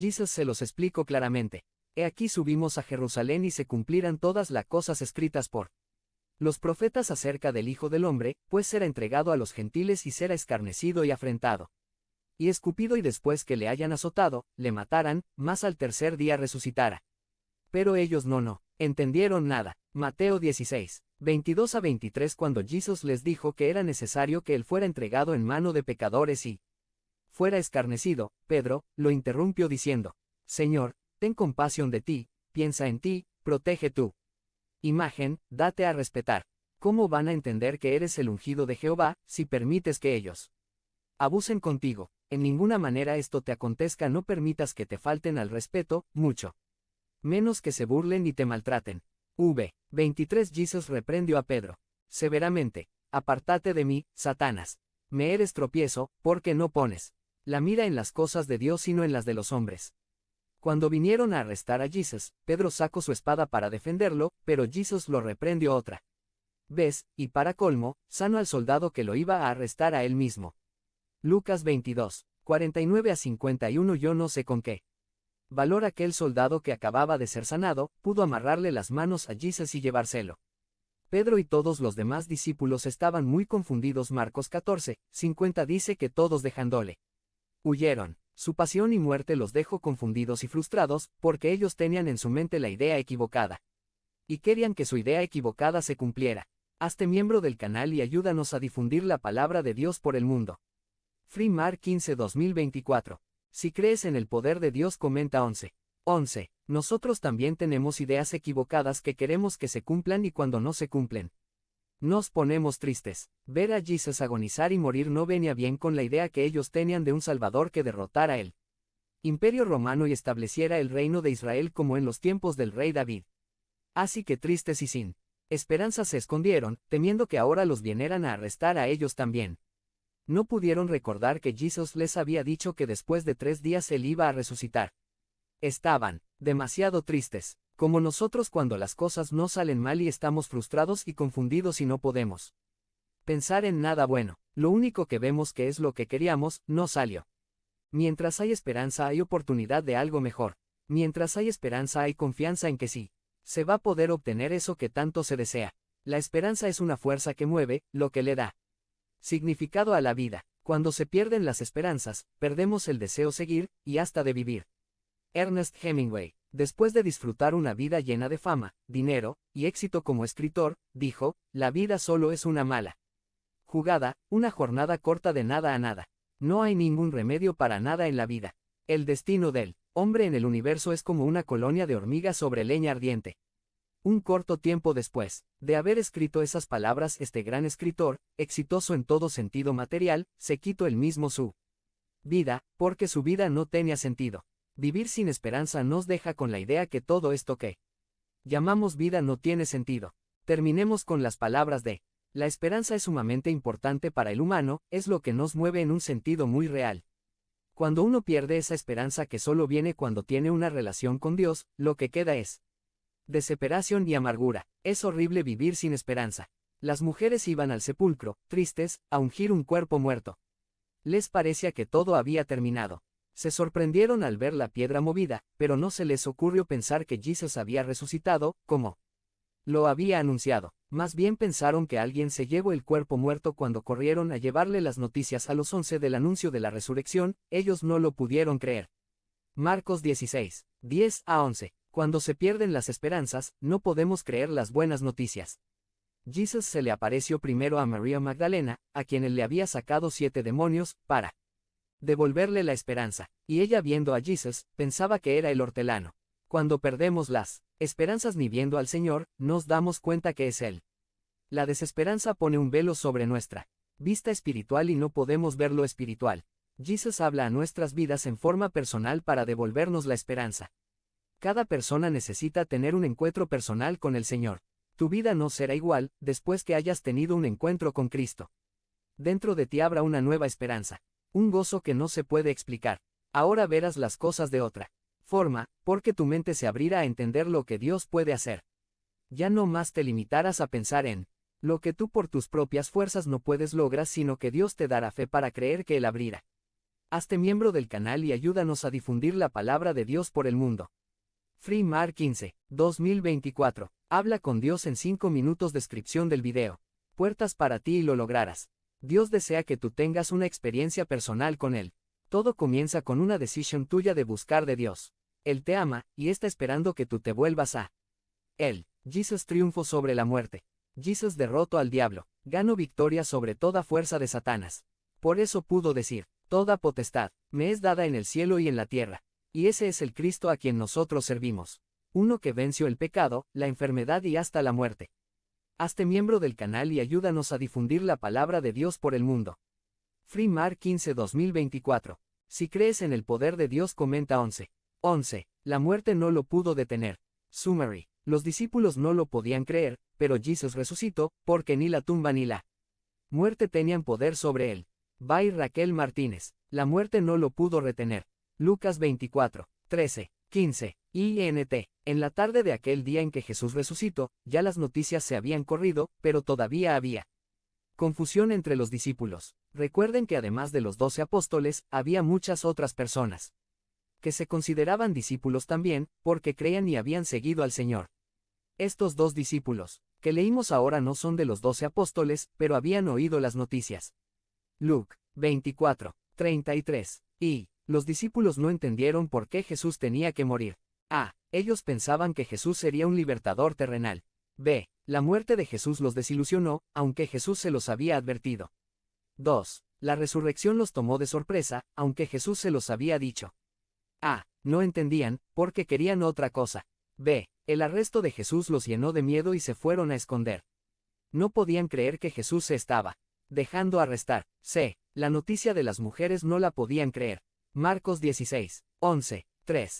Jesús se los explicó claramente. He aquí subimos a Jerusalén y se cumplirán todas las cosas escritas por los profetas acerca del Hijo del Hombre, pues será entregado a los gentiles y será escarnecido y afrentado. Y escupido y después que le hayan azotado, le matarán, mas al tercer día resucitará. Pero ellos no entendieron nada. Mateo 16, 22 a 23. Cuando Jesús les dijo que era necesario que él fuera entregado en mano de pecadores y fuera escarnecido, Pedro lo interrumpió diciendo: Señor, ten compasión de ti, piensa en ti, protege tu imagen, date a respetar. ¿Cómo van a entender que eres el ungido de Jehová, si permites que ellos abusen contigo? En ninguna manera esto te acontezca, no permitas que te falten al respeto, mucho menos que se burlen y te maltraten. 23. Jesús reprendió a Pedro severamente: Apártate de mí, Satanás. Me eres tropiezo, porque no pones la mira en las cosas de Dios sino en las de los hombres. Cuando vinieron a arrestar a Jesús, Pedro sacó su espada para defenderlo, pero Jesús lo reprendió otra vez, y para colmo, sanó al soldado que lo iba a arrestar a él mismo. Lucas 22, 49 a 51. Yo no sé con qué valor aquel soldado que acababa de ser sanado, pudo amarrarle las manos a Jesús y llevárselo. Pedro y todos los demás discípulos estaban muy confundidos. Marcos 14, 50 dice que todos dejándole huyeron. Su pasión y muerte los dejó confundidos y frustrados, porque ellos tenían en su mente la idea equivocada. Y querían que su idea equivocada se cumpliera. Hazte miembro del canal y ayúdanos a difundir la palabra de Dios por el mundo. Free Mar 15 2024. Si crees en el poder de Dios, comenta 11. Nosotros también tenemos ideas equivocadas que queremos que se cumplan y cuando no se cumplen, nos ponemos tristes. Ver a Jesús agonizar y morir no venía bien con la idea que ellos tenían de un Salvador que derrotara el Imperio Romano y estableciera el reino de Israel como en los tiempos del rey David. Así que tristes y sin esperanza se escondieron, temiendo que ahora los vinieran a arrestar a ellos también. No pudieron recordar que Jesús les había dicho que después de 3 días él iba a resucitar. Estaban demasiado tristes, como nosotros cuando las cosas no salen mal y estamos frustrados y confundidos y no podemos pensar en nada bueno. Lo único que vemos que es lo que queríamos, no salió. Mientras hay esperanza hay oportunidad de algo mejor. Mientras hay esperanza hay confianza en que sí se va a poder obtener eso que tanto se desea. La esperanza es una fuerza que mueve, lo que le da significado a la vida. Cuando se pierden las esperanzas, perdemos el deseo seguir, y hasta de vivir. Ernest Hemingway, después de disfrutar una vida llena de fama, dinero, y éxito como escritor, dijo: la vida solo es una mala jugada, una jornada corta de nada a nada. No hay ningún remedio para nada en la vida. El destino del hombre en el universo es como una colonia de hormigas sobre leña ardiente. Un corto tiempo después de haber escrito esas palabras, este gran escritor, exitoso en todo sentido material, se quitó él mismo su vida, porque su vida no tenía sentido. Vivir sin esperanza nos deja con la idea que todo esto que llamamos vida no tiene sentido. Terminemos con las palabras de: la esperanza es sumamente importante para el humano, es lo que nos mueve en un sentido muy real. Cuando uno pierde esa esperanza que solo viene cuando tiene una relación con Dios, lo que queda es desesperación y amargura. Es horrible vivir sin esperanza. Las mujeres iban al sepulcro, tristes, a ungir un cuerpo muerto. Les parecía que todo había terminado. Se sorprendieron al ver la piedra movida, pero no se les ocurrió pensar que Jesús había resucitado, como lo había anunciado. Más bien pensaron que alguien se llevó el cuerpo muerto. Cuando corrieron a llevarle las noticias a los 11 del anuncio de la resurrección, ellos no lo pudieron creer. Marcos 16, 10 a 11. Cuando se pierden las esperanzas, no podemos creer las buenas noticias. Jesús se le apareció primero a María Magdalena, a quien él le había sacado 7 demonios, para devolverle la esperanza, y ella viendo a Jesús, pensaba que era el hortelano. Cuando perdemos las esperanzas ni viendo al Señor, nos damos cuenta que es Él. La desesperanza pone un velo sobre nuestra vista espiritual y no podemos ver lo espiritual. Jesús habla a nuestras vidas en forma personal para devolvernos la esperanza. Cada persona necesita tener un encuentro personal con el Señor. Tu vida no será igual, después que hayas tenido un encuentro con Cristo. Dentro de ti habrá una nueva esperanza. Un gozo que no se puede explicar. Ahora verás las cosas de otra forma, porque tu mente se abrirá a entender lo que Dios puede hacer. Ya no más te limitarás a pensar en lo que tú por tus propias fuerzas no puedes lograr, sino que Dios te dará fe para creer que Él abrirá Hazte miembro del canal y ayúdanos a difundir la palabra de Dios por el mundo. Free Mar 15, 2024. Habla con Dios en 5 minutos. Descripción del video. Puertas para ti y lo lograrás. Dios desea que tú tengas una experiencia personal con Él. Todo comienza con una decisión tuya de buscar de Dios. Él te ama, y está esperando que tú te vuelvas a Él. Jesús triunfó sobre la muerte. Jesús derrotó al diablo, ganó victoria sobre toda fuerza de Satanás. Por eso pudo decir, toda potestad me es dada en el cielo y en la tierra. Y ese es el Cristo a quien nosotros servimos. Uno que venció el pecado, la enfermedad y hasta la muerte. Hazte miembro del canal y ayúdanos a difundir la palabra de Dios por el mundo. Free Mar 15 2024. Si crees en el poder de Dios, comenta 11. 11. La muerte no lo pudo detener. Summary. Los discípulos no lo podían creer, pero Jesús resucitó, porque ni la tumba ni la muerte tenían poder sobre él. By Raquel Martínez. La muerte no lo pudo retener. Lucas 24, 13, 15. INT. En la tarde de aquel día en que Jesús resucitó, ya las noticias se habían corrido, pero todavía había confusión entre los discípulos. Recuerden que además de los 12 apóstoles, había muchas otras personas que se consideraban discípulos también, porque creían y habían seguido al Señor. Estos 2 discípulos, que leímos ahora, no son de los 12 apóstoles, pero habían oído las noticias. Luke 24, 33. Y los discípulos no entendieron por qué Jesús tenía que morir. A. Ellos pensaban que Jesús sería un libertador terrenal. B. La muerte de Jesús los desilusionó, aunque Jesús se los había advertido. 2. La resurrección los tomó de sorpresa, aunque Jesús se los había dicho. A. No entendían, porque querían otra cosa. B. El arresto de Jesús los llenó de miedo y se fueron a esconder. No podían creer que Jesús se estaba dejando arrestar. C. La noticia de las mujeres no la podían creer. Marcos 16, 11, 3.